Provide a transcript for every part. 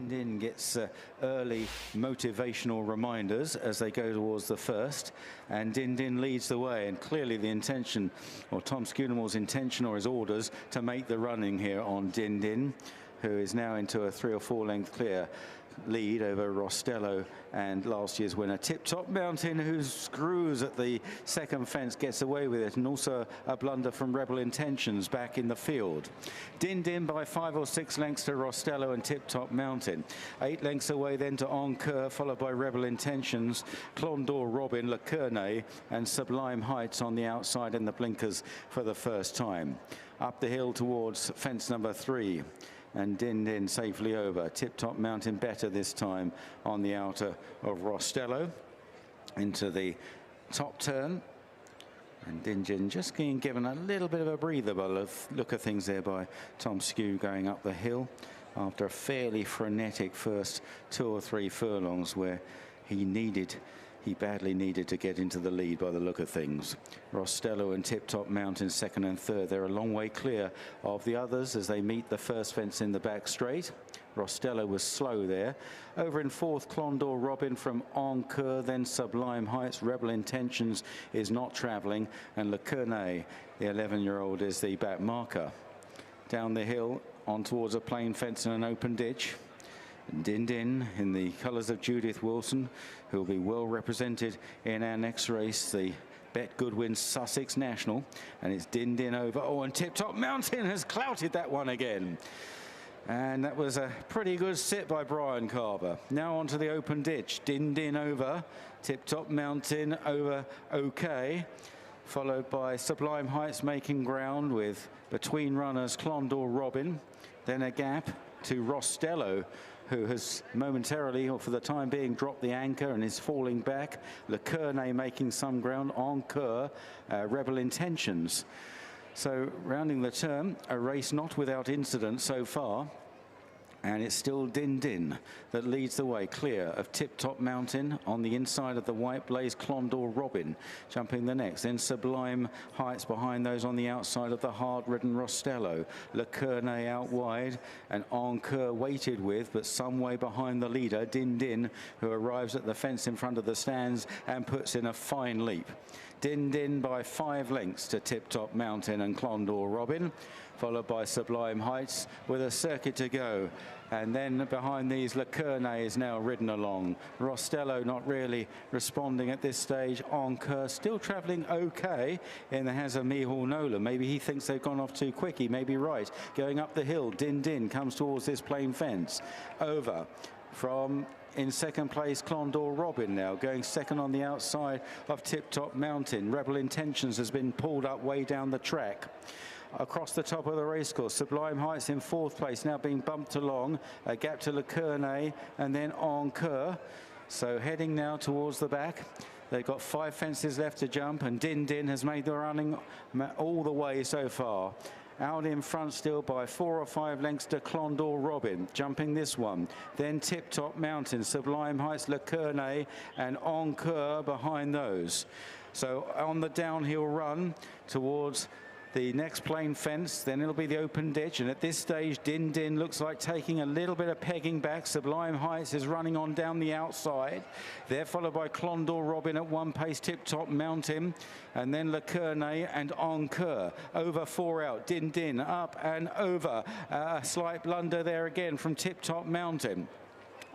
Din Din gets early motivational reminders as they go towards the first, and Din Din leads the way, and clearly the intention, or Tom Scudamore's intention or his orders, to make the running here on Din Din, who is now into a 3 or 4 length clear lead over Rostello and last year's winner Tip Top Mountain, who screws at the second fence, gets away with it, and also a blunder from Rebel Intentions back in the field. Din Din by 5 or 6 lengths to Rostello and Tip Top Mountain. 8 lengths away then to En Coeur, followed by Rebel Intentions, Clondor Robin, Le Cournay and Sublime Heights on the outside in the blinkers for the first time. Up the hill towards fence number 3. And Din Din safely over. Tip Top Mountain better this time on the outer of Rostello into the top turn. And Din Din just being given a little bit of a breather by the look of things there by Tom Skew going up the hill after a fairly frenetic first 2 or 3 furlongs where he badly needed to get into the lead by the look of things. Rostello and Tip Top Mountain second and third. They're a long way clear of the others as they meet the first fence in the back straight. Rostello was slow there. Over in fourth, Clondor Robin from En Coeur, then Sublime Heights. Rebel Intentions is not travelling, and Le Cournay, the 11-year-old, is the back marker. Down the hill on towards a plain fence and an open ditch. Din Din in the colours of Judith Wilson, who will be well represented in our next race, the Bet Goodwin Sussex National. And it's Din Din over. Oh, and Tip Top Mountain has clouted that one again. And that was a pretty good sit by Brian Carver. Now onto the open ditch. Din Din over. Tip Top Mountain over OK. Followed by Sublime Heights making ground with between runners Clondor Robin. Then a gap to Rostello, who has momentarily, or for the time being, dropped the anchor and is falling back. Le Cournay making some ground. En Coeur, Rebel Intentions. So rounding the turn, a race not without incident so far. And it's still Din Din that leads the way, clear of Tip Top Mountain. On the inside of the white blaze, Clondor Robin jumping the next. Then Sublime Heights behind those on the outside of the hard-ridden Rostello. Le Cournay out wide, and En Coeur waited with, but some way behind the leader, Din Din, who arrives at the fence in front of the stands and puts in a fine leap. Din Din by 5 lengths to Tip Top Mountain and Clondor Robin, followed by Sublime Heights with a circuit to go. And then behind these, Le Cournay is now ridden along. Rostello not really responding at this stage. En Coeur still travelling OK in the hands of Micheal Nolan. Maybe he thinks they've gone off too quick. He may be right. Going up the hill, Din Din comes towards this plain fence. Over from in second place, Clondor Robin now going second on the outside of Tip Top Mountain. Rebel Intentions has been pulled up way down the track. Across the top of the racecourse, Sublime Heights in fourth place, now being bumped along. A gap to Le Cournay and then En Coeur. So heading now towards the back. They've got 5 fences left to jump, and Din Din has made the running all the way so far. Out in front still by 4 or 5 lengths to Clondor Robin, jumping this one. Then Tip Top Mountain, Sublime Heights, Le Cournay and En Coeur behind those. So on the downhill run towards the next plain fence, then it'll be the open ditch, and at this stage Din Din looks like taking a little bit of pegging back. Sublime Heights is running on down the outside. They're followed by Clondor Robin at 1 pace, Tip Top Mountain, and then Le Cournay and En Coeur. Over 4 out, Din Din up and over. A slight blunder there again from Tip Top Mountain.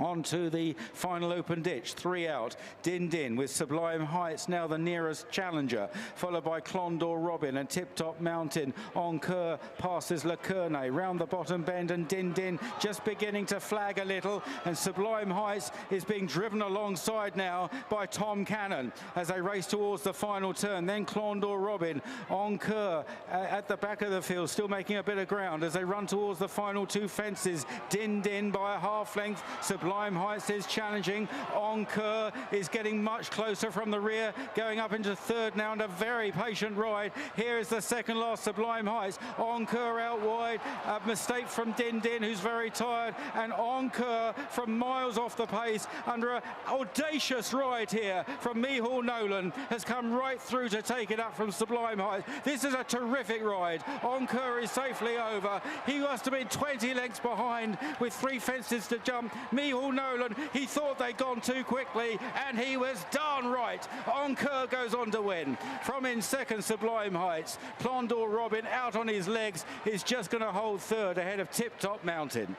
On to the final open ditch, 3 out. Din Din with Sublime Heights now the nearest challenger, followed by Clondor Robin and Tip Top Mountain. En Coeur passes Le Cournay round the bottom bend, and Din Din just beginning to flag a little, and Sublime Heights is being driven alongside now by Tom Cannon as they race towards the final turn. Then Clondor Robin, En Coeur at the back of the field, still making a bit of ground as they run towards the final 2 fences. Din Din by a half length, Sublime Heights is challenging. En Coeur is getting much closer from the rear, going up into third now, and a very patient ride. Here is the second last Sublime Heights. En Coeur out wide. A mistake from Din Din, who's very tired, and En Coeur from miles off the pace under an audacious ride here from Micheal Nolan has come right through to take it up from Sublime Heights. This is a terrific ride. En Coeur is safely over. He must have been 20 lengths behind with 3 fences to jump. Micheal Nolan, he thought they'd gone too quickly, and he was darn right. En Coeur goes on to win. From in second, Sublime Heights. Plumpton Robin out on his legs is just going to hold third ahead of Tip Top Mountain.